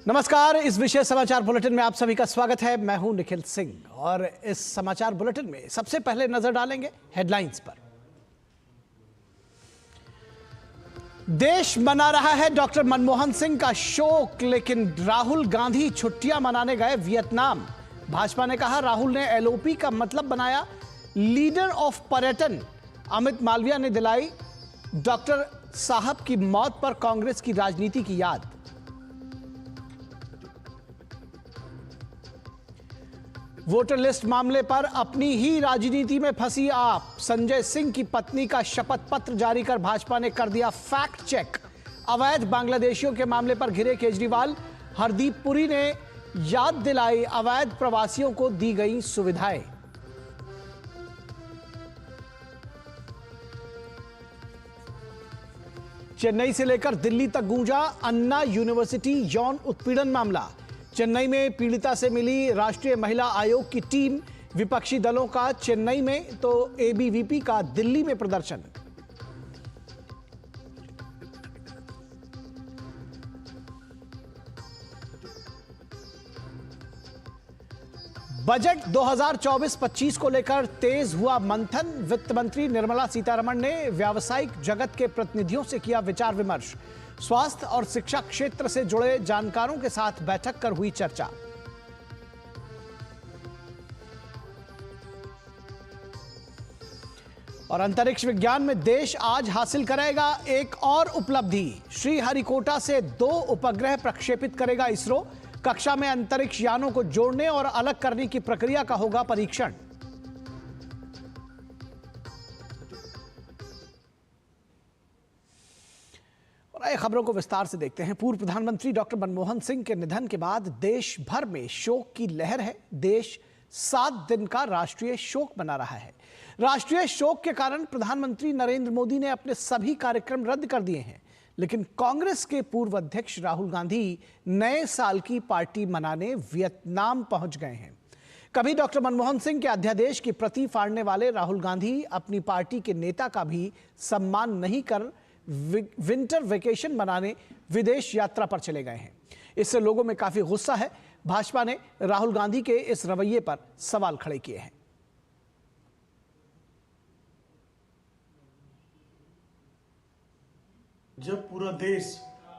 नमस्कार, इस विशेष समाचार बुलेटिन में आप सभी का स्वागत है। मैं हूं निखिल सिंह और इस समाचार बुलेटिन में सबसे पहले नजर डालेंगे हेडलाइंस पर। देश मना रहा है डॉक्टर मनमोहन सिंह का शोक, लेकिन राहुल गांधी छुट्टियां मनाने गए वियतनाम। भाजपा ने कहा राहुल ने एलओपी का मतलब बनाया लीडर ऑफ पर्यटन। अमित मालविया ने दिलाई डॉक्टर साहब की मौत पर कांग्रेस की राजनीति की याद। वोटर लिस्ट मामले पर अपनी ही राजनीति में फंसी आप। संजय सिंह की पत्नी का शपथ पत्र जारी कर भाजपा ने कर दिया फैक्ट चेक। अवैध बांग्लादेशियों के मामले पर घिरे केजरीवाल। हरदीप पुरी ने याद दिलाई अवैध प्रवासियों को दी गई सुविधाएं। चेन्नई से लेकर दिल्ली तक गूंजा अन्ना यूनिवर्सिटी यौन उत्पीड़न मामला। चेन्नई में पीड़िता से मिली राष्ट्रीय महिला आयोग की टीम। विपक्षी दलों का चेन्नई में तो एबीवीपी का दिल्ली में प्रदर्शन। बजट 2024-25 को लेकर तेज हुआ मंथन। वित्त मंत्री निर्मला सीतारमण ने व्यावसायिक जगत के प्रतिनिधियों से किया विचार विमर्श। स्वास्थ्य और शिक्षा क्षेत्र से जुड़े जानकारों के साथ बैठक कर हुई चर्चा। और अंतरिक्ष विज्ञान में देश आज हासिल करेगा एक और उपलब्धि। श्रीहरिकोटा से 2 उपग्रह प्रक्षेपित करेगा इसरो। कक्षा में अंतरिक्ष यानों को जोड़ने और अलग करने की प्रक्रिया का होगा परीक्षण। खबरों को विस्तार से देखते हैं। पूर्व प्रधानमंत्री डॉक्टर मनमोहन सिंह के निधन के बाद देश भर में शोक की लहर है। देश 7 दिन का राष्ट्रीय शोक मना रहा है। राष्ट्रीय शोक के कारण प्रधानमंत्री नरेंद्र मोदी ने अपने सभी कार्यक्रम रद्द कर दिए हैं, लेकिन कांग्रेस के पूर्व अध्यक्ष राहुल गांधी नए साल की पार्टी मनाने वियतनाम पहुंच गए हैं। कभी डॉक्टर मनमोहन सिंह के अध्यादेश की प्रति फाड़ने वाले राहुल गांधी अपनी पार्टी के नेता का भी सम्मान नहीं कर विंटर वेकेशन मनाने विदेश यात्रा पर चले गए हैं। इससे लोगों में काफी गुस्सा है। भाजपा ने राहुल गांधी के इस रवैये पर सवाल खड़े किए हैं। जब पूरा देश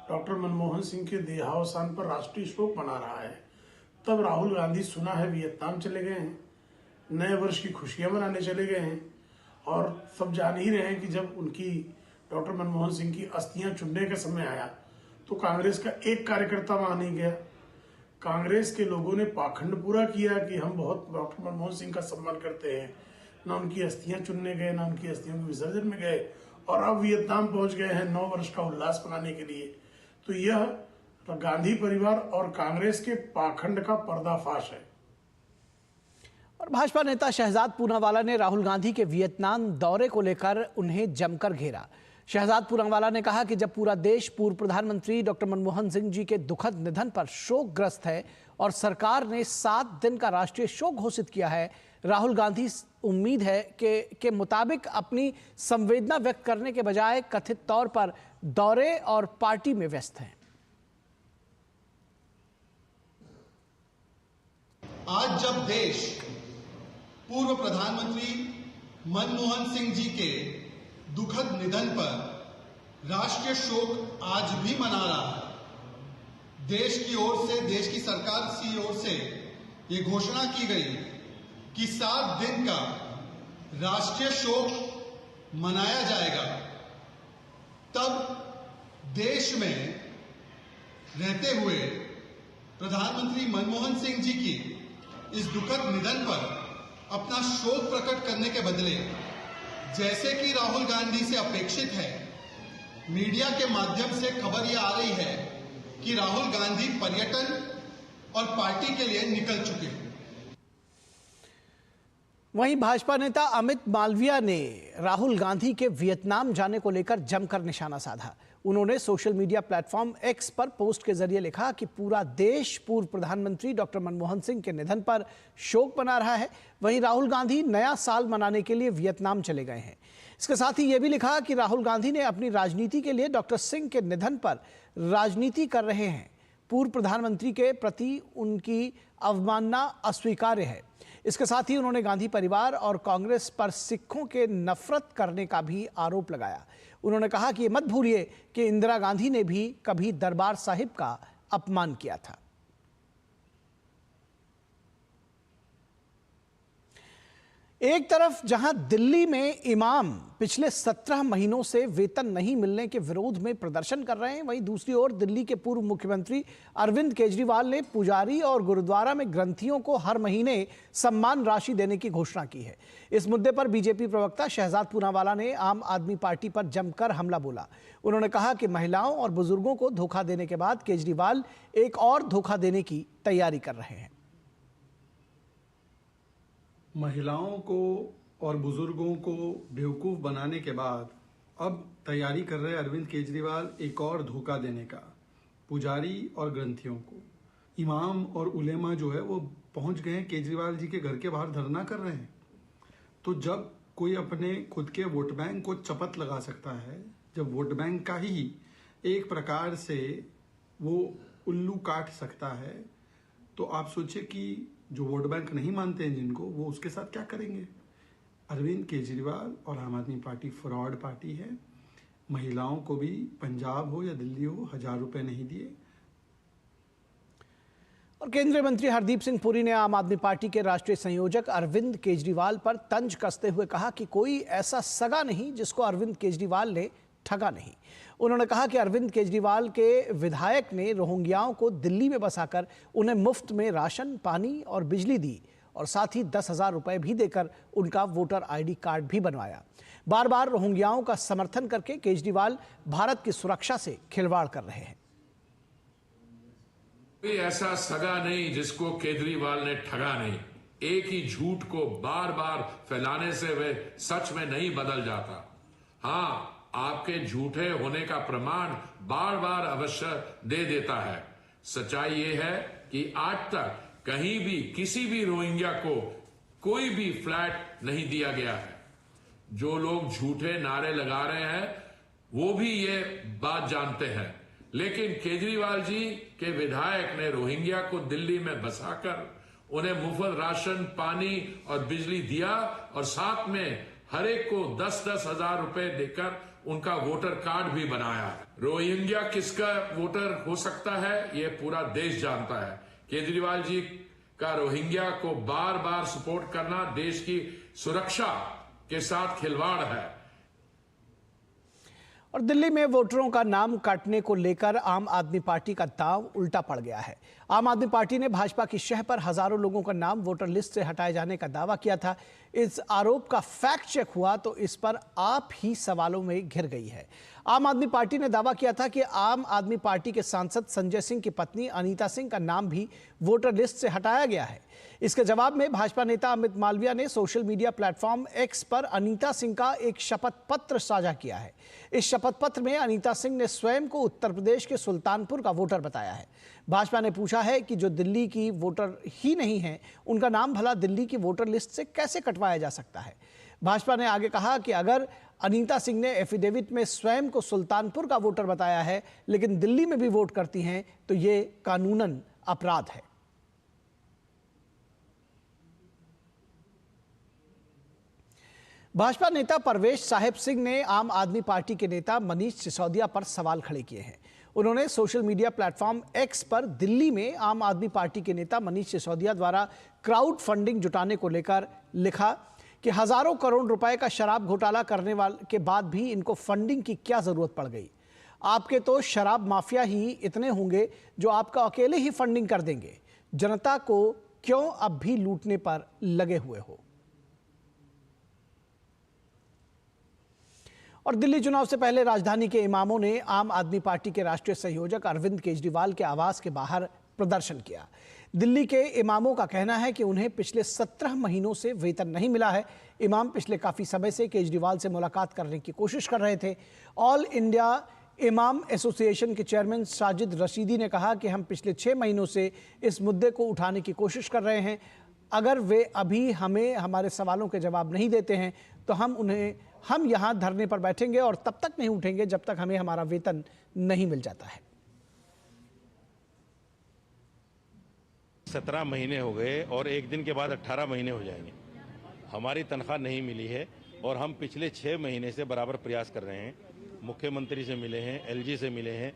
डॉक्टर मनमोहन सिंह के देहावसान पर राष्ट्रीय शोक मना रहा है, तब राहुल गांधी सुना है वियतनाम चले गए हैं, नए वर्ष की खुशियां मनाने चले गए हैं। और सब जान ही रहे हैं कि जब उनकी डॉक्टर मनमोहन सिंह की अस्थियां चुनने का समय आया तो कांग्रेस का एक कार्यकर्ता वहां नहीं गया। कांग्रेस के लोगों ने पाखंड पूरा किया कि हम बहुत डॉक्टर मनमोहन सिंह का सम्मान करते हैं, ना उनकी अस्थियां चुनने गए, ना उनकी अस्थियों के विसर्जन में गए, और अब वियतनाम पहुंच गए हैं 9 वर्ष का उल्लास मनाने के लिए। तो यह गांधी परिवार और कांग्रेस के पाखंड का पर्दाफाश है। और भाजपा नेता शहजाद पूनावाला ने राहुल गांधी के वियतनाम दौरे को लेकर उन्हें जमकर घेरा। शहजाद पूनावाला ने कहा कि जब पूरा देश पूर्व प्रधानमंत्री डॉक्टर मनमोहन सिंह जी के दुखद निधन पर शोकग्रस्त है और सरकार ने 7 दिन का राष्ट्रीय शोक घोषित किया है, राहुल गांधी उम्मीद है के मुताबिक अपनी संवेदना व्यक्त करने के बजाय कथित तौर पर दौरे और पार्टी में व्यस्त हैं। आज जब देश पूर्व प्रधानमंत्री मनमोहन सिंह जी के दुखद निधन पर राष्ट्रीय शोक आज भी मना रहा है, देश की ओर से, देश की सरकार की ओर से ये घोषणा की गई कि 7 दिन का राष्ट्रीय शोक मनाया जाएगा, तब देश में रहते हुए प्रधानमंत्री मनमोहन सिंह जी की इस दुखद निधन पर अपना शोक प्रकट करने के बदले, जैसे कि राहुल गांधी से अपेक्षित है, मीडिया के माध्यम से खबर यह आ रही है कि राहुल गांधी पर्यटन और पार्टी के लिए निकल चुके हैं। वहीं भाजपा नेता अमित मालविया ने राहुल गांधी के वियतनाम जाने को लेकर जमकर निशाना साधा। उन्होंने सोशल मीडिया प्लेटफॉर्म एक्स पर पोस्ट के जरिए लिखा कि पूरा देश पूर्व प्रधानमंत्री डॉक्टर मनमोहन सिंह के निधन पर शोक मना रहा है, वहीं राहुल गांधी नया साल मनाने के लिए वियतनाम चले गए हैं। इसके साथ ही यह भी लिखा कि राहुल गांधी ने अपनी राजनीति के लिए डॉक्टर सिंह के निधन पर राजनीति कर रहे हैं। पूर्व प्रधानमंत्री के प्रति उनकी अवमानना अस्वीकार्य है। इसके साथ ही उन्होंने गांधी परिवार और कांग्रेस पर सिखों के नफरत करने का भी आरोप लगाया। उन्होंने कहा कि ये मत भूलिए कि इंदिरा गांधी ने भी कभी दरबार साहिब का अपमान किया था। एक तरफ जहां दिल्ली में इमाम पिछले 17 महीनों से वेतन नहीं मिलने के विरोध में प्रदर्शन कर रहे हैं, वहीं दूसरी ओर दिल्ली के पूर्व मुख्यमंत्री अरविंद केजरीवाल ने पुजारी और गुरुद्वारा में ग्रंथियों को हर महीने सम्मान राशि देने की घोषणा की है। इस मुद्दे पर बीजेपी प्रवक्ता शहजाद पूनावाला ने आम आदमी पार्टी पर जमकर हमला बोला। उन्होंने कहा कि महिलाओं और बुजुर्गों को धोखा देने के बाद केजरीवाल एक और धोखा देने की तैयारी कर रहे हैं। महिलाओं को और बुजुर्गों को बेवकूफ़ बनाने के बाद अब तैयारी कर रहे अरविंद केजरीवाल एक और धोखा देने का। पुजारी और ग्रंथियों को, इमाम और उलेमा जो है वो पहुंच गए हैं केजरीवाल जी के घर के बाहर धरना कर रहे हैं। तो जब कोई अपने खुद के वोट बैंक को चपत लगा सकता है, जब वोट बैंक का ही एक प्रकार से वो उल्लू काट सकता है, तो आप सोचिए कि जो वोट बैंक नहीं मानते हैं जिनको, वो उसके साथ क्या करेंगे। अरविंद केजरीवाल और आम आदमी पार्टी फ्रॉड पार्टी है। महिलाओं को भी पंजाब हो या दिल्ली हो 1000 रुपए नहीं दिए। और केंद्रीय मंत्री हरदीप सिंह पुरी ने आम आदमी पार्टी के राष्ट्रीय संयोजक अरविंद केजरीवाल पर तंज कसते हुए कहा कि कोई ऐसा सगा नहीं जिसको अरविंद केजरीवाल ने ठगा नहीं। उन्होंने कहा कि अरविंद केजरीवाल के विधायक ने रोहिंग्याओं को दिल्ली में बसाकर उन्हें मुफ्त में राशन, पानी और बिजली दी और साथ ही 10,000 रुपए भी देकर उनका वोटर आईडी कार्ड भी बनवाया। बार बार रोहिंग्याओं का समर्थन करके केजरीवाल भारत की सुरक्षा से खिलवाड़ कर रहे हैं। कोई ऐसा सगा नहीं जिसको केजरीवाल ने ठगा नहीं। एक ही झूठ को बार बार फैलाने से वह सच में नहीं बदल जाता। हाँ, आपके झूठे होने का प्रमाण बार बार अवश्य दे देता है। सच्चाई ये है कि आज तक कहीं भी किसी भी रोहिंग्या को कोई भी फ्लैट नहीं दिया गया है। जो लोग झूठे नारे लगा रहे हैं वो भी ये बात जानते हैं, लेकिन केजरीवाल जी के विधायक ने रोहिंग्या को दिल्ली में बसाकर उन्हें मुफ्त राशन, पानी और बिजली दिया और साथ में हर एक को 10-10 हजार रुपए देकर उनका वोटर कार्ड भी बनाया। रोहिंग्या किसका वोटर हो सकता है ये पूरा देश जानता है। केजरीवाल जी का रोहिंग्या को बार बार सपोर्ट करना देश की सुरक्षा के साथ खिलवाड़ है। और दिल्ली में वोटरों का नाम काटने को लेकर आम आदमी पार्टी का दांव उल्टा पड़ गया है। आम आदमी पार्टी ने भाजपा की शह पर हजारों लोगों का नाम वोटर लिस्ट से हटाए जाने का दावा किया था। इस आरोप का फैक्ट चेक हुआ तो इस पर आप ही सवालों में घिर गई है। आम आदमी पार्टी ने दावा किया था कि आम आदमी पार्टी के सांसद संजय सिंह की पत्नी अनीता सिंह का नाम भी वोटर लिस्ट से हटाया गया है। इसके जवाब में भाजपा नेता अमित मालविया ने सोशल मीडिया प्लेटफॉर्म एक्स पर अनीता सिंह का एक शपथ पत्र साझा किया है। इस शपथ पत्र में अनीता सिंह ने स्वयं को उत्तर प्रदेश के सुल्तानपुर का वोटर बताया है। भाजपा ने पूछा है कि जो दिल्ली की वोटर ही नहीं है, उनका नाम भला दिल्ली की वोटर लिस्ट से कैसे कटवाया जा सकता है। भाजपा ने आगे कहा कि अगर अनीता सिंह ने एफिडेविट में स्वयं को सुल्तानपुर का वोटर बताया है लेकिन दिल्ली में भी वोट करती हैं तो ये कानूनन अपराध है। भाजपा नेता परवेश साहिब सिंह ने आम आदमी पार्टी के नेता मनीष सिसोदिया पर सवाल खड़े किए हैं। उन्होंने सोशल मीडिया प्लेटफॉर्म एक्स पर दिल्ली में आम आदमी पार्टी के नेता मनीष सिसोदिया द्वारा क्राउड फंडिंग जुटाने को लेकर लिखा कि हजारों करोड़ रुपए का शराब घोटाला करने वाले के बाद भी इनको फंडिंग की क्या जरूरत पड़ गई। आपके तो शराब माफिया ही इतने होंगे जो आपका अकेले ही फंडिंग कर देंगे। जनता को क्यों अब भी लूटने पर लगे हुए हो। और दिल्ली चुनाव से पहले राजधानी के इमामों ने आम आदमी पार्टी के राष्ट्रीय संयोजक अरविंद केजरीवाल के आवास के बाहर प्रदर्शन किया। दिल्ली के इमामों का कहना है कि उन्हें पिछले 17 महीनों से वेतन नहीं मिला है। इमाम पिछले काफी समय से केजरीवाल से मुलाकात करने की कोशिश कर रहे थे। ऑल इंडिया इमाम एसोसिएशन के चेयरमैन साजिद रशीदी ने कहा कि हम पिछले 6 महीनों से इस मुद्दे को उठाने की कोशिश कर रहे हैं। अगर वे अभी हमें हमारे सवालों के जवाब नहीं देते हैं तो हम यहाँ धरने पर बैठेंगे और तब तक नहीं उठेंगे जब तक हमें हमारा वेतन नहीं मिल जाता है। 17 महीने हो गए और एक दिन के बाद 18 महीने हो जाएंगे। हमारी तनख्वाह नहीं मिली है और हम पिछले 6 महीने से बराबर प्रयास कर रहे हैं। मुख्यमंत्री से मिले हैं, एलजी से मिले हैं,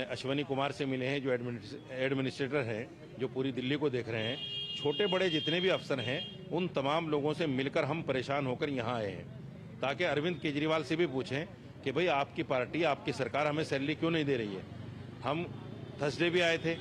अश्वनी कुमार से मिले हैं जो एडमिनिस्ट्रेटर हैं, जो पूरी दिल्ली को देख रहे हैं। छोटे बड़े जितने भी अफसर हैं उन तमाम लोगों से मिलकर हम परेशान होकर यहाँ आए हैं, ताकि अरविंद केजरीवाल से भी पूछें कि भाई आपकी पार्टी, आपकी सरकार हमें सैलरी क्यों नहीं दे रही है। हम थर्सडे भी आए थे,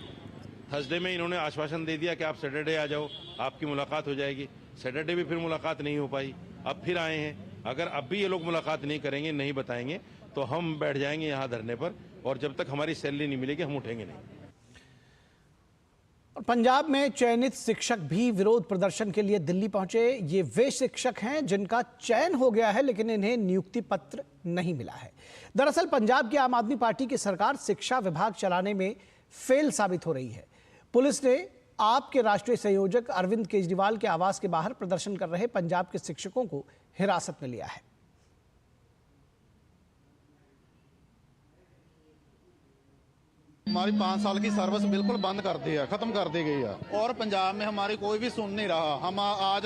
थर्सडे में इन्होंने आश्वासन दे दिया कि आप सैटरडे आ जाओ, आपकी मुलाकात हो जाएगी। सैटरडे भी फिर मुलाकात नहीं हो पाई। अब फिर आए हैं। अगर अब भी ये लोग मुलाकात नहीं करेंगे, नहीं बताएंगे, तो हम बैठ जाएंगे यहाँ धरने पर, और जब तक हमारी सैलरी नहीं मिलेगी हम उठेंगे नहीं। और पंजाब में चयनित शिक्षक भी विरोध प्रदर्शन के लिए दिल्ली पहुंचे। ये वे शिक्षक हैं जिनका चयन हो गया है लेकिन इन्हें नियुक्ति पत्र नहीं मिला है। दरअसल पंजाब की आम आदमी पार्टी की सरकार शिक्षा विभाग चलाने में फेल साबित हो रही है। पुलिस ने आप के राष्ट्रीय संयोजक अरविंद केजरीवाल के आवास के बाहर प्रदर्शन कर रहे पंजाब के शिक्षकों को हिरासत में लिया है। हमारी 5 साल की सर्विस बिल्कुल बंद कर दी है, खत्म कर दी गई है और पंजाब में हमारी कोई भी सुन नहीं रहा। हम आज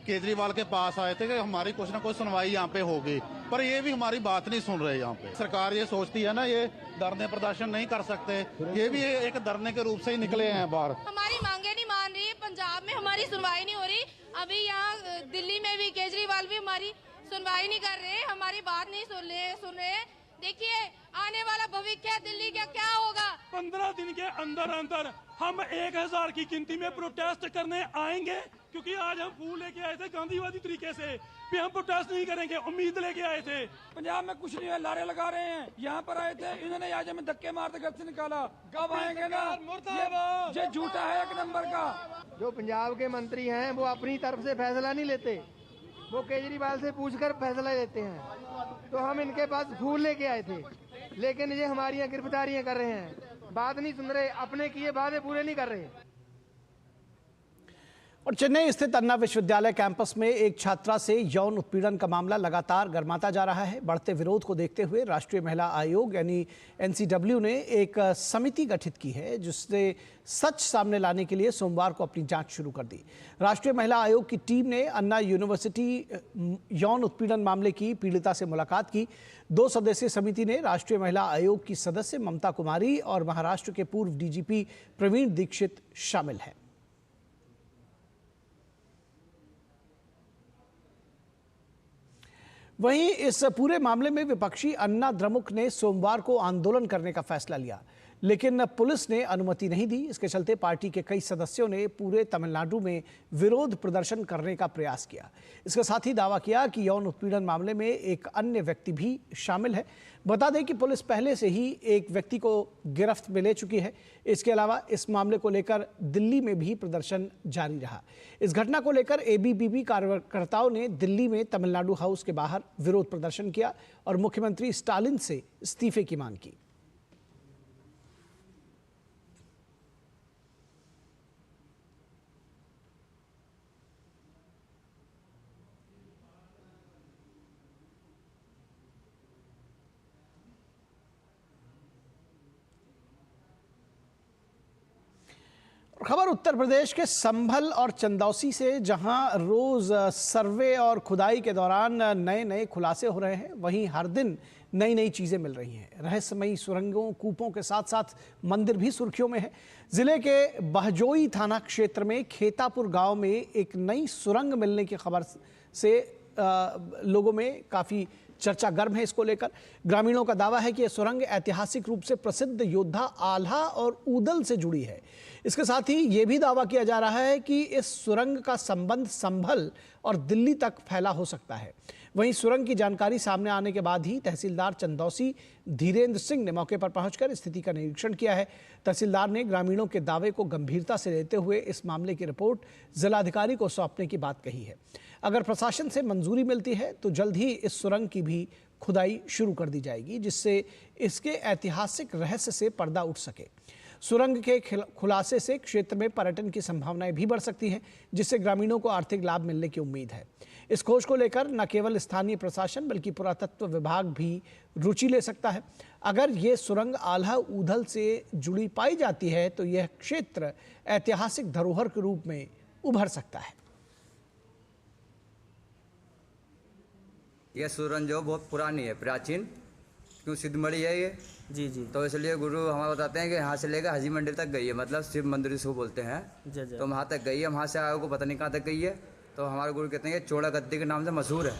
केजरीवाल के पास आए थे कि हमारी कुछ ना कुछ सुनवाई यहाँ पे होगी, पर ये भी हमारी बात नहीं सुन रहे। यहाँ पे सरकार ये सोचती है ना ये धरने प्रदर्शन नहीं कर सकते, ये भी एक धरने के रूप से ही निकले हैं बाहर। हमारी मांगे नहीं मान रही, पंजाब में हमारी सुनवाई नहीं हो रही। अभी यहाँ दिल्ली में भी केजरीवाल भी हमारी सुनवाई नहीं कर रहे, हमारी बात नहीं सुन रहे। देखिए आने वाला भविष्य दिल्ली का क्या होगा। 15 दिन के अंदर अंदर हम 1000 की गिनती में प्रोटेस्ट करने आएंगे, क्योंकि आज हम फूल लेके आए थे गांधीवादी तरीके से भी हम प्रोटेस्ट नहीं करेंगे, उम्मीद लेके आए थे। पंजाब में कुछ नहीं है, लारे लगा रहे हैं। यहाँ पर आए थे, इन्होंने आज हमें धक्के मारते घर से निकाला। कब आएंगे ना, ये झूठा है 1 नंबर का। जो पंजाब के मंत्री हैं वो अपनी तरफ से फैसला नहीं लेते, वो केजरीवाल से पूछकर फैसला लेते हैं। तो हम इनके पास फूल लेके आए थे, लेकिन ये हमारी यहाँ गिरफ्तारियां कर रहे हैं, बात नहीं सुन रहे, अपने किए वादे पूरे नहीं कर रहे। और चेन्नई स्थित अन्ना विश्वविद्यालय कैंपस में एक छात्रा से यौन उत्पीड़न का मामला लगातार गर्माता जा रहा है। बढ़ते विरोध को देखते हुए राष्ट्रीय महिला आयोग यानी एनसीडब्ल्यू ने एक समिति गठित की है, जिससे सच सामने लाने के लिए सोमवार को अपनी जांच शुरू कर दी। राष्ट्रीय महिला आयोग की टीम ने अन्ना यूनिवर्सिटी यौन उत्पीड़न मामले की पीड़िता से मुलाकात की। 2 सदस्यीय समिति ने राष्ट्रीय महिला आयोग की सदस्य ममता कुमारी और महाराष्ट्र के पूर्व डीजीपी प्रवीण दीक्षित शामिल हैं। वहीं इस पूरे मामले में विपक्षी अन्ना द्रमुक ने सोमवार को आंदोलन करने का फैसला लिया, लेकिन पुलिस ने अनुमति नहीं दी। इसके चलते पार्टी के कई सदस्यों ने पूरे तमिलनाडु में विरोध प्रदर्शन करने का प्रयास किया। इसके साथ ही दावा किया कि यौन उत्पीड़न मामले में एक अन्य व्यक्ति भी शामिल है। बता दें कि पुलिस पहले से ही एक व्यक्ति को गिरफ्त में ले चुकी है। इसके अलावा इस मामले को लेकर दिल्ली में भी प्रदर्शन जारी रहा। इस घटना को लेकर एबीवीपी कार्यकर्ताओं ने दिल्ली में तमिलनाडु हाउस के बाहर विरोध प्रदर्शन किया और मुख्यमंत्री स्टालिन से इस्तीफे की मांग की। खबर उत्तर प्रदेश के संभल और चंदौसी से, जहां रोज सर्वे और खुदाई के दौरान नए नए खुलासे हो रहे हैं, वहीं हर दिन नई नई चीजें मिल रही हैं। रहस्यमयी सुरंगों, कूपों के साथ साथ मंदिर भी सुर्खियों में है। जिले के बहजोई थाना क्षेत्र में खेतापुर गांव में एक नई सुरंग मिलने की खबर से लोगों में काफी चर्चा गर्म है। इसको लेकर ग्रामीणों का दावा है कि यह सुरंग ऐतिहासिक रूप से प्रसिद्ध योद्धा आल्हा और ऊदल से जुड़ी है। इसके साथ ही यह भी दावा किया जा रहा है कि इस सुरंग का संबंध संभल और दिल्ली तक फैला हो सकता है। वहीं सुरंग की जानकारी सामने आने के बाद ही तहसीलदार चंदौसी धीरेन्द्र सिंह ने मौके पर पहुंचकर स्थिति का निरीक्षण किया है। तहसीलदार ने ग्रामीणों के दावे को गंभीरता से लेते हुए इस मामले की रिपोर्ट जिलाधिकारी को सौंपने की बात कही है। अगर प्रशासन से मंजूरी मिलती है तो जल्द ही इस सुरंग की भी खुदाई शुरू कर दी जाएगी, जिससे इसके ऐतिहासिक रहस्य से पर्दा उठ सके। सुरंग के खुलासे से क्षेत्र में पर्यटन की संभावनाएं भी बढ़ सकती हैं, जिससे ग्रामीणों को आर्थिक लाभ मिलने की उम्मीद है। इस खोज को लेकर न केवल स्थानीय प्रशासन बल्कि पुरातत्व विभाग भी रुचि ले सकता है। अगर ये सुरंग आल्हा ऊधल से जुड़ी पाई जाती है तो यह क्षेत्र ऐतिहासिक धरोहर के रूप में उभर सकता है। यह सुरंग जो बहुत पुरानी है, प्राचीन, क्यों सिद्धमढ़ी है ये जी। तो इसलिए गुरु हमारे बताते हैं कि यहाँ से लेकर हाजी मंदिर तक गई है, मतलब शिव मंदिर इसको बोलते हैं। तो वहाँ तक गई है, वहाँ से आगे को पता नहीं कहाँ तक गई है। तो हमारे गुरु कहते हैं कि चौड़ा गद्दी के नाम से मशहूर है।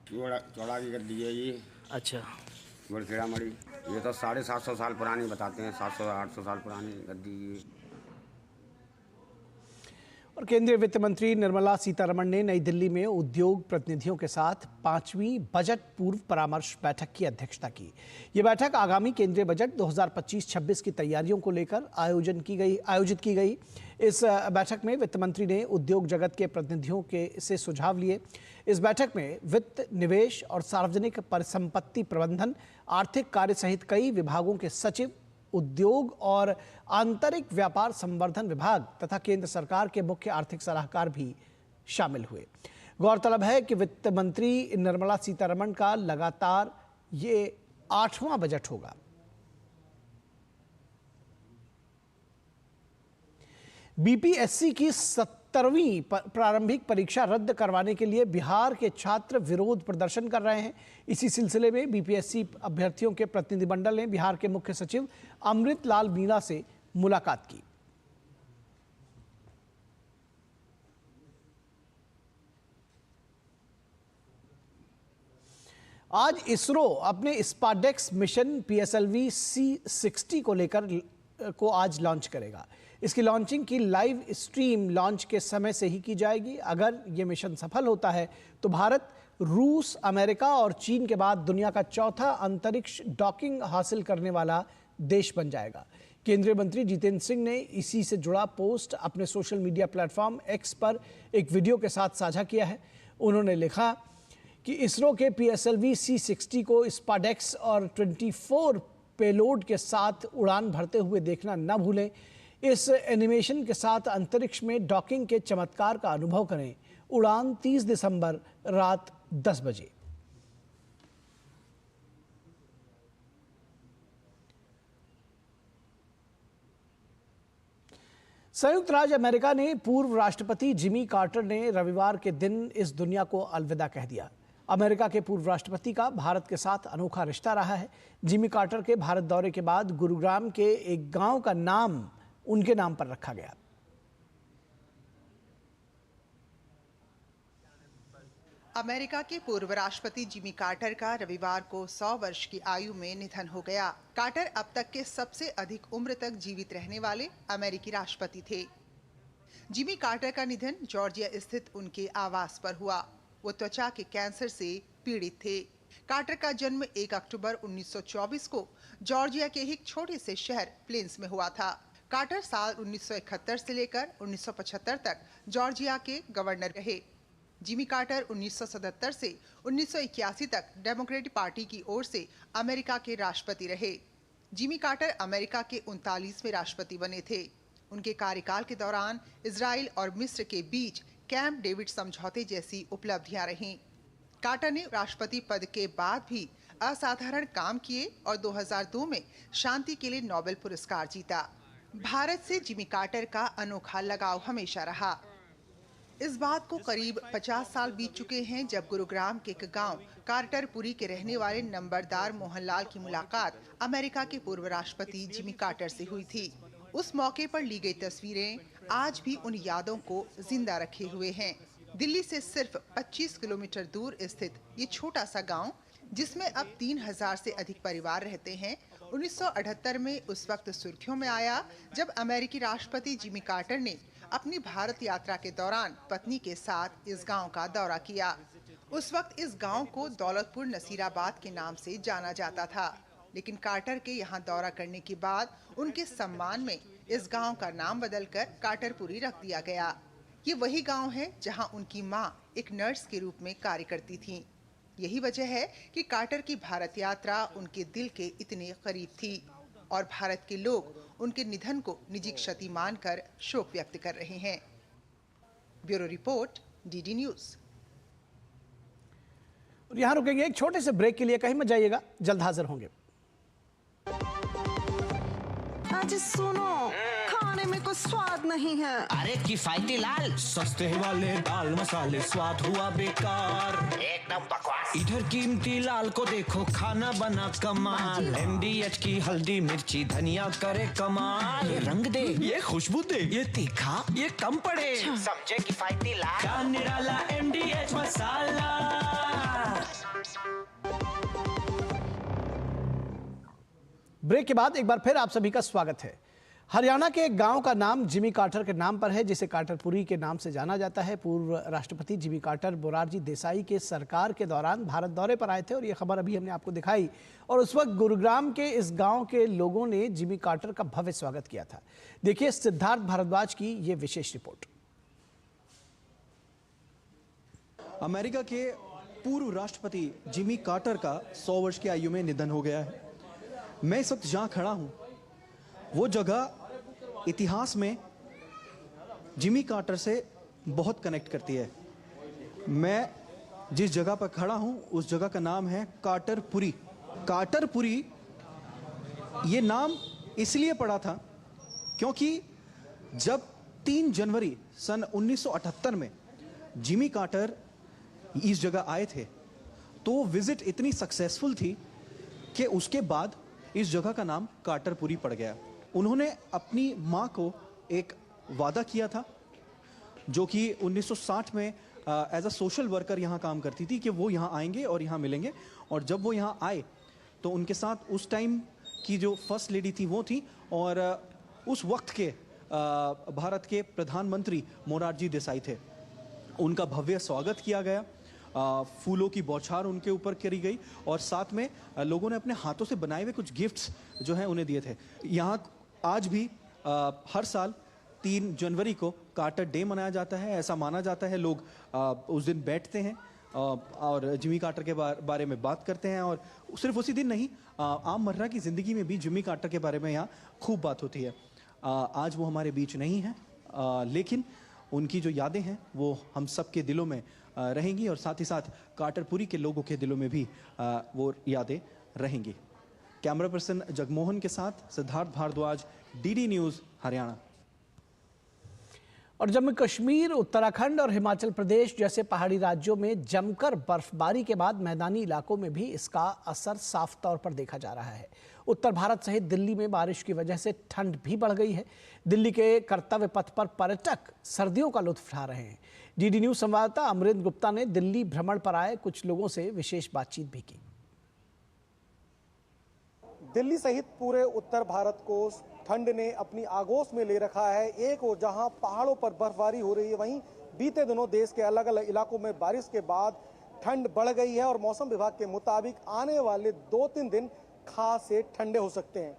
चौड़ा की गद्दी है ये। अच्छा। गुरखेड़ा मड़ी, ये तो 750 साल पुरानी बताते हैं, 700-800 साल पुरानी गद्दी ये। और केंद्रीय वित्त मंत्री निर्मला सीतारमण ने नई दिल्ली में उद्योग प्रतिनिधियों के साथ 5वीं बजट पूर्व परामर्श बैठक की अध्यक्षता की। ये बैठक आगामी केंद्रीय बजट 2025-26 की तैयारियों को लेकर आयोजित की गई। इस बैठक में वित्त मंत्री ने उद्योग जगत के प्रतिनिधियों से सुझाव लिए। इस बैठक में वित्त, निवेश और सार्वजनिक परिसंपत्ति प्रबंधन, आर्थिक कार्य सहित कई विभागों के सचिव, उद्योग और आंतरिक व्यापार संवर्धन विभाग तथा केंद्र सरकार के मुख्य आर्थिक सलाहकार भी शामिल हुए। गौरतलब है कि वित्त मंत्री निर्मला सीतारमण का लगातार ये 8वां बजट होगा। बीपीएससी की 70वीं प्रारंभिक परीक्षा रद्द करवाने के लिए बिहार के छात्र विरोध प्रदर्शन कर रहे हैं। इसी सिलसिले में बीपीएससी अभ्यर्थियों के प्रतिनिधिमंडल ने बिहार के मुख्य सचिव अमृत लाल मीणा से मुलाकात की। आज इसरो अपने स्पाडेक्स मिशन PSLV C60 को आज लॉन्च करेगा। इसकी लॉन्चिंग की लाइव स्ट्रीम लॉन्च के समय से ही की जाएगी। अगर ये मिशन सफल होता है तो भारत रूस, अमेरिका और चीन के बाद दुनिया का चौथा अंतरिक्ष डॉकिंग हासिल करने वाला देश बन जाएगा। केंद्रीय मंत्री जितेंद्र सिंह ने इसी से जुड़ा पोस्ट अपने सोशल मीडिया प्लेटफॉर्म X पर एक वीडियो के साथ साझा किया है। उन्होंने लिखा कि इसरो के PSLV C60 को स्पाडेक्स और 24 पेलोड के साथ उड़ान भरते हुए देखना न भूलें। इस एनिमेशन के साथ अंतरिक्ष में डॉकिंग के चमत्कार का अनुभव करें। उड़ान 30 दिसंबर रात 10 बजे। संयुक्त राज्य अमेरिका ने पूर्व राष्ट्रपति जिमी कार्टर ने रविवार के दिन इस दुनिया को अलविदा कह दिया। अमेरिका के पूर्व राष्ट्रपति का भारत के साथ अनोखा रिश्ता रहा है। जिमी कार्टर के भारत दौरे के बाद गुरुग्राम के एक गांव का नाम उनके नाम पर रखा गया। अमेरिका के पूर्व राष्ट्रपति जिमी कार्टर का रविवार को 100 वर्ष की आयु में निधन हो गया। कार्टर अब तक के सबसे अधिक उम्र तक जीवित रहने वाले अमेरिकी राष्ट्रपति थे। जिमी कार्टर का निधन जॉर्जिया स्थित उनके आवास पर हुआ। वो त्वचा के कैंसर से पीड़ित थे। कार्टर का जन्म 1 अक्टूबर 1924 को जॉर्जिया के एक छोटे से शहर प्लेन्स में हुआ था। कार्टर साल 1971 से लेकर 1975 तक जॉर्जिया के गवर्नर रहे। जिमी कार्टर 1977 से 1981 तक डेमोक्रेटिक पार्टी की ओर से अमेरिका के राष्ट्रपति रहे। जिमी कार्टर अमेरिका के 39वें राष्ट्रपति बने थे। उनके कार्यकाल के दौरान इजराइल और मिस्र के बीच कैंप डेविड समझौते जैसी उपलब्धियां रहीं। कार्टर ने राष्ट्रपति पद के बाद भी असाधारण काम किए और 2002 में शांति के लिए नोबेल पुरस्कार जीता। भारत से जिमी कार्टर का अनोखा लगाव हमेशा रहा। इस बात को करीब 50 साल बीत चुके हैं जब गुरुग्राम के एक गांव कार्टरपुरी के रहने वाले नंबरदार मोहनलाल की मुलाकात अमेरिका के पूर्व राष्ट्रपति जिमी कार्टर से हुई थी। उस मौके पर ली गई तस्वीरें आज भी उन यादों को जिंदा रखे हुए हैं। दिल्ली से सिर्फ 25 किलोमीटर दूर स्थित ये छोटा सा गांव, जिसमें अब 3000 से अधिक परिवार रहते हैं, 1978 में उस वक्त सुर्खियों में आया जब अमेरिकी राष्ट्रपति जिमी कार्टर ने अपनी भारत यात्रा के दौरान पत्नी के साथ इस गांव का दौरा किया। उस वक्त इस गांव को दौलतपुर नसीराबाद के नाम से जाना जाता था, लेकिन कार्टर के यहां दौरा करने के बाद उनके सम्मान में इस गांव का नाम बदलकर कार्टरपुरी रख दिया गया। ये वही गांव है जहां उनकी मां एक नर्स के रूप में कार्य करती थीं। यही वजह है कि कार्टर की भारत यात्रा उनके दिल के इतने करीब थी। और भारत के लोग उनके निधन को निजी क्षति मानकर शोक व्यक्त कर रहे हैं। Bureau report, DD news. और यहाँ रुकेंगे एक छोटे से ब्रेक के लिए, कहीं मत जाइएगा, जल्द हाजिर होंगे। आज सुनो, खाने में कोई स्वाद नहीं है। अरे किफायती लाल, सस्ते वाले दाल मसाले, स्वाद हुआ बेकार, एकदम बकवास। इधर कीमती लाल को देखो, खाना बना कमाल। MDH की हल्दी मिर्ची धनिया करे कमाल। ये रंग दे, ये खुशबू दे, ये तीखा, ये कम पड़े। समझे किफायती लाल का निराला MDH मसाला। ब्रेक के बाद एक बार फिर आप सभी का स्वागत है। हरियाणा के एक गांव का नाम जिमी कार्टर के नाम पर है, जिसे कार्टरपुरी के नाम से जाना जाता है। पूर्व राष्ट्रपति जिमी कार्टर मोरारजी देसाई के सरकार के दौरान भारत दौरे पर आए थे और ये खबर अभी हमने आपको दिखाई। और उस वक्त गुरुग्राम के इस गांव के लोगों ने जिमी कार्टर का भव्य स्वागत किया था। देखिए सिद्धार्थ भारद्वाज की ये विशेष रिपोर्ट। अमेरिका के पूर्व राष्ट्रपति जिमी कार्टर का 100 वर्ष की आयु में निधन हो गया है। मैं इस वक्त जहां खड़ा हूं, वो जगह इतिहास में जिमी कार्टर से बहुत कनेक्ट करती है। मैं जिस जगह पर खड़ा हूं, उस जगह का नाम है कार्टरपुरी। कार्टरपुरी ये नाम इसलिए पड़ा था क्योंकि जब 3 जनवरी सन 1978 में जिमी कार्टर इस जगह आए थे, तो विजिट इतनी सक्सेसफुल थी कि उसके बाद इस जगह का नाम कार्टरपुरी पड़ गया। उन्होंने अपनी मां को एक वादा किया था, जो कि 1960 में एज अ सोशल वर्कर यहाँ काम करती थी, कि वो यहाँ आएंगे और यहाँ मिलेंगे। और जब वो यहाँ आए तो उनके साथ उस टाइम की जो फर्स्ट लेडी थी वो थी, और उस वक्त के भारत के प्रधानमंत्री मोरारजी देसाई थे। उनका भव्य स्वागत किया गया, फूलों की बौछार उनके ऊपर करी गई, और साथ में लोगों ने अपने हाथों से बनाए हुए कुछ गिफ्ट्स जो हैं उन्हें दिए थे। यहाँ आज भी हर साल 3 जनवरी को कार्टर डे मनाया जाता है। ऐसा माना जाता है, लोग उस दिन बैठते हैं और जिमी कार्टर के बारे में बात करते हैं। और सिर्फ उसी दिन नहीं, आम मर्रा की ज़िंदगी में भी जिमी कार्टर के बारे में यहाँ खूब बात होती है। आज वो हमारे बीच नहीं है, लेकिन उनकी जो यादें हैं वो हम सब के दिलों में रहेंगी, और साथ ही साथ कार्टरपुरी के लोगों के दिलों में भी वो यादें रहेंगी। कैमरा पर्सन जगमोहन के साथ सिद्धार्थ भारद्वाज, डीडी न्यूज़, हरियाणा। और जम्मू कश्मीर, उत्तराखंड और हिमाचल प्रदेश जैसे पहाड़ी राज्यों में जमकर बर्फबारी के बाद मैदानी इलाकों में भी इसका असर साफ तौर पर देखा जा रहा है। उत्तर भारत सहित दिल्ली में बारिश की वजह से ठंड भी बढ़ गई है। दिल्ली के कर्तव्य पथ पर पर्यटक सर्दियों का लुत्फ उठा रहे हैं। डीडी न्यूज़ संवाददाता अमरिंदर गुप्ता ने दिल्ली भ्रमण पर आए कुछ लोगों से विशेष बातचीत भी की। दिल्ली सहित पूरे उत्तर भारत को ठंड ने अपनी आगोश में ले रखा है। एक और जहां पहाड़ों पर बर्फबारी हो रही है, वहीं बीते दिनों देश के अलग अलग इलाकों में बारिश के बाद ठंड बढ़ गई है, और मौसम विभाग के मुताबिक आने वाले 2-3 दिन खास से ठंडे हो सकते हैं।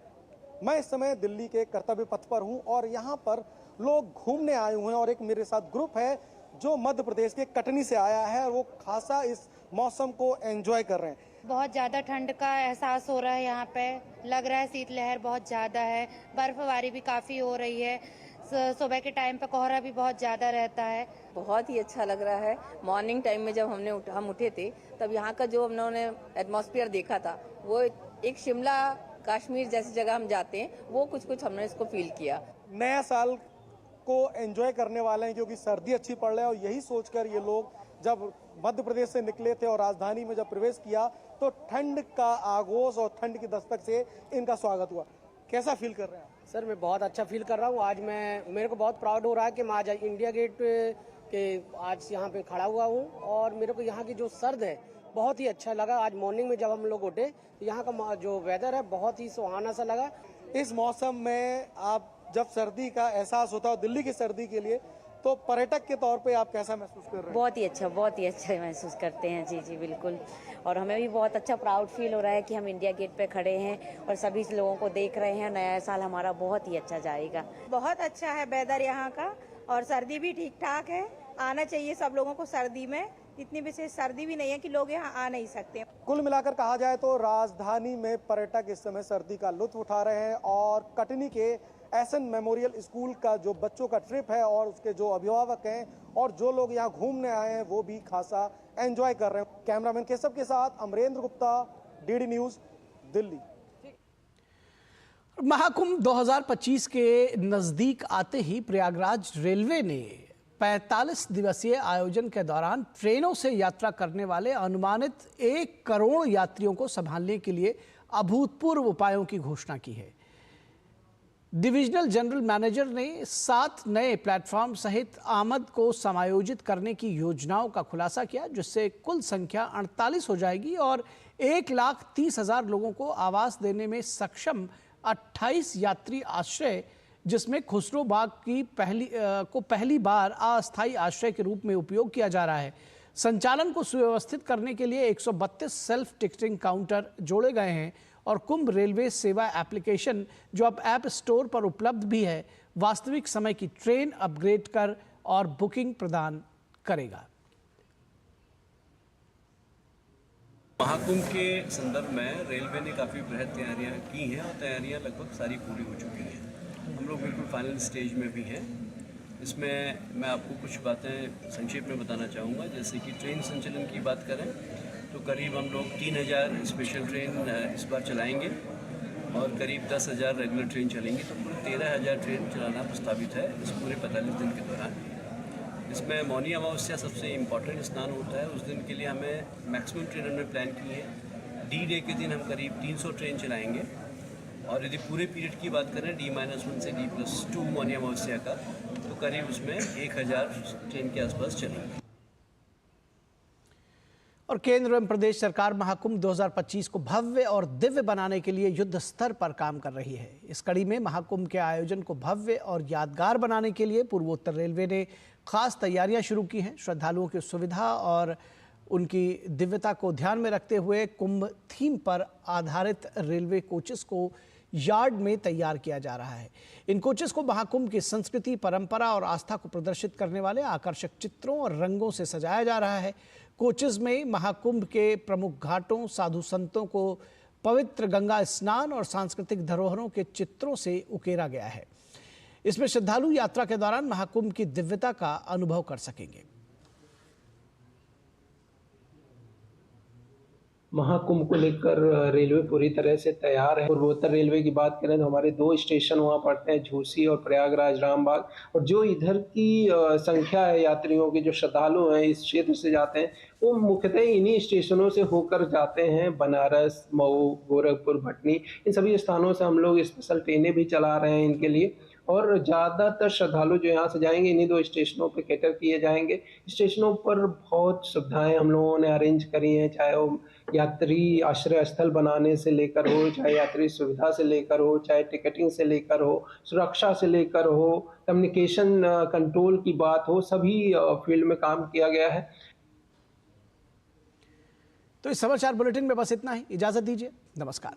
मैं इस समय दिल्ली के कर्तव्य पथ पर हूं, और यहां पर लोग घूमने आए हुए हैं, और एक मेरे साथ ग्रुप है जो मध्य प्रदेश के कटनी से आया है, और वो खासा इस मौसम को एंजॉय कर रहे हैं। बहुत ज़्यादा ठंड का एहसास हो रहा है, यहाँ पे लग रहा है शीतलहर बहुत ज़्यादा है, बर्फबारी भी काफ़ी हो रही है, सुबह के टाइम पे कोहरा भी बहुत ज़्यादा रहता है। बहुत ही अच्छा लग रहा है। मॉर्निंग टाइम में जब हम उठे थे, तब यहाँ का जो हमने एटमॉस्फेयर देखा था, वो एक शिमला कश्मीर जैसी जगह हम जाते हैं, वो कुछ हमने इसको फील किया। नया साल को एंजॉय करने वाले हैं, क्योंकि सर्दी अच्छी पड़ रही है, और यही सोचकर ये लोग जब मध्य प्रदेश से निकले थे और राजधानी में जब प्रवेश किया, तो ठंड का आगोश और ठंड की दस्तक से इनका स्वागत हुआ। कैसा फील कर रहे हैं आप? सर मैं बहुत अच्छा फील कर रहा हूँ। आज मेरे को बहुत प्राउड हो रहा है कि मैं आज इंडिया गेट के आज यहाँ पे खड़ा हुआ हूँ, और मेरे को यहाँ की जो सर्द है बहुत ही अच्छा लगा। आज मॉर्निंग में जब हम लोग उठे, यहाँ का जो वेदर है बहुत ही सुहाना सा लगा। इस मौसम में आप जब सर्दी का एहसास होता है दिल्ली की सर्दी के लिए, तो पर्यटक के तौर पे आप कैसा महसूस कर रहे हैं? बहुत ही अच्छा महसूस करते हैं। जी बिल्कुल, और हमें भी बहुत अच्छा प्राउड फील हो रहा है कि हम इंडिया गेट पे खड़े हैं और सभी लोगों को देख रहे हैं। नया साल हमारा बहुत ही अच्छा जाएगा। बहुत अच्छा है वेदर यहाँ का, और सर्दी भी ठीक ठाक है। आना चाहिए सब लोगों को सर्दी में, इतनी विशेष सर्दी भी नहीं है कि लोग यहाँ आ नहीं सकते। कुल मिलाकर कहा जाए तो राजधानी में पर्यटक इस समय सर्दी का लुत्फ उठा रहे हैं और कटनी के एसएन मेमोरियल स्कूल का जो बच्चों का ट्रिप है और उसके जो अभिभावक हैं और जो लोग यहाँ घूमने आए हैं वो भी खासा एंजॉय कर रहे हैं। कैमरामैन केशव के साथ अमरेंद्र गुप्ता, डीडी न्यूज, दिल्ली। महाकुंभ 2025 के नजदीक आते ही प्रयागराज रेलवे ने 45 दिवसीय आयोजन के दौरान ट्रेनों से यात्रा करने वाले अनुमानित 1 करोड़ यात्रियों को संभालने के लिए अभूतपूर्व उपायों की घोषणा की है। डिविजनल जनरल मैनेजर ने 7 नए प्लेटफॉर्म सहित आमद को समायोजित करने की योजनाओं का खुलासा किया, जिससे कुल संख्या 48 हो जाएगी और 1,30,000 लोगों को आवास देने में सक्षम 28 यात्री आश्रय, जिसमें खुसरो बाग की पहली बार अस्थायी आश्रय के रूप में उपयोग किया जा रहा है। संचालन को सुव्यवस्थित करने के लिए 132 सेल्फ टिकटिंग काउंटर जोड़े गए हैं और कुंभ रेलवे सेवा एप्लीकेशन, जो अब ऐप स्टोर पर उपलब्ध भी है, वास्तविक समय की ट्रेन अपग्रेड कर और बुकिंग प्रदान करेगा। महाकुंभ के संदर्भ में रेलवे ने काफ़ी बृहद तैयारियां की हैं और तैयारियां लगभग सारी पूरी हो चुकी हैं। हम लोग बिल्कुल फाइनल स्टेज में भी हैं। इसमें मैं आपको कुछ बातें संक्षेप में बताना चाहूँगा। जैसे कि ट्रेन संचालन की बात करें तो करीब हम लोग 3,000 स्पेशल ट्रेन इस बार चलाएंगे और करीब 10,000 रेगुलर ट्रेन चलेंगी, तो कुल 13,000 ट्रेन चलाना प्रस्तावित है इस पूरे 45 दिन के दौरान। इसमें मौनी अमावस्या सबसे इम्पॉर्टेंट स्नान होता है। उस दिन के लिए हमें मैक्सिमम ट्रेन हमने प्लान की है। डी डे के दिन हम करीब 300 ट्रेन चलाएंगे और यदि पूरे पीरियड की बात करें D-1 से D+2 मौनी अमावस्या का, तो करीब उसमें 1,000 ट्रेन के आसपास चलेंगे। और केंद्र एवं प्रदेश सरकार महाकुंभ 2025 को भव्य और दिव्य बनाने के लिए युद्ध स्तर पर काम कर रही है। इस कड़ी में महाकुंभ के आयोजन को भव्य और यादगार बनाने के लिए पूर्वोत्तर रेलवे ने खास तैयारियां शुरू की हैं। श्रद्धालुओं की सुविधा और उनकी दिव्यता को ध्यान में रखते हुए कुंभ थीम पर आधारित रेलवे कोचेस को यार्ड में तैयार किया जा रहा है। इन कोचेस को महाकुंभ की संस्कृति, परंपरा और आस्था को प्रदर्शित करने वाले आकर्षक चित्रों और रंगों से सजाया जा रहा है। कोचेस में महाकुंभ के प्रमुख घाटों, साधु संतों को पवित्र गंगा स्नान और सांस्कृतिक धरोहरों के चित्रों से उकेरा गया है। इसमें श्रद्धालु यात्रा के दौरान महाकुंभ की दिव्यता का अनुभव कर सकेंगे। महाकुंभ को लेकर रेलवे पूरी तरह से तैयार है। पूर्वोत्तर रेलवे की बात करें तो हमारे 2 स्टेशन वहाँ पड़ते हैं, झूसी और प्रयागराज रामबाग। और जो इधर की संख्या है यात्रियों की, जो श्रद्धालु हैं इस क्षेत्र से जाते हैं, वो मुख्यतः इन्हीं स्टेशनों से होकर जाते हैं। बनारस, मऊ, गोरखपुर, भटनी, इन सभी स्थानों से हम लोग स्पेशल ट्रेनें भी चला रहे हैं इनके लिए। और ज़्यादातर श्रद्धालु जो यहाँ से जाएंगे इन्हीं 2 स्टेशनों पर कैटर किए जाएंगे। स्टेशनों पर बहुत सुविधाएं हम लोगों ने अरेंज करी हैं, चाहे वो यात्री आश्रय स्थल बनाने से लेकर हो, चाहे यात्री सुविधा से लेकर हो, चाहे टिकटिंग से लेकर हो, सुरक्षा से लेकर हो, कम्युनिकेशन कंट्रोल की बात हो, सभी फील्ड में काम किया गया है। तो इस समाचार बुलेटिन में बस इतना ही। इजाजत दीजिए। नमस्कार।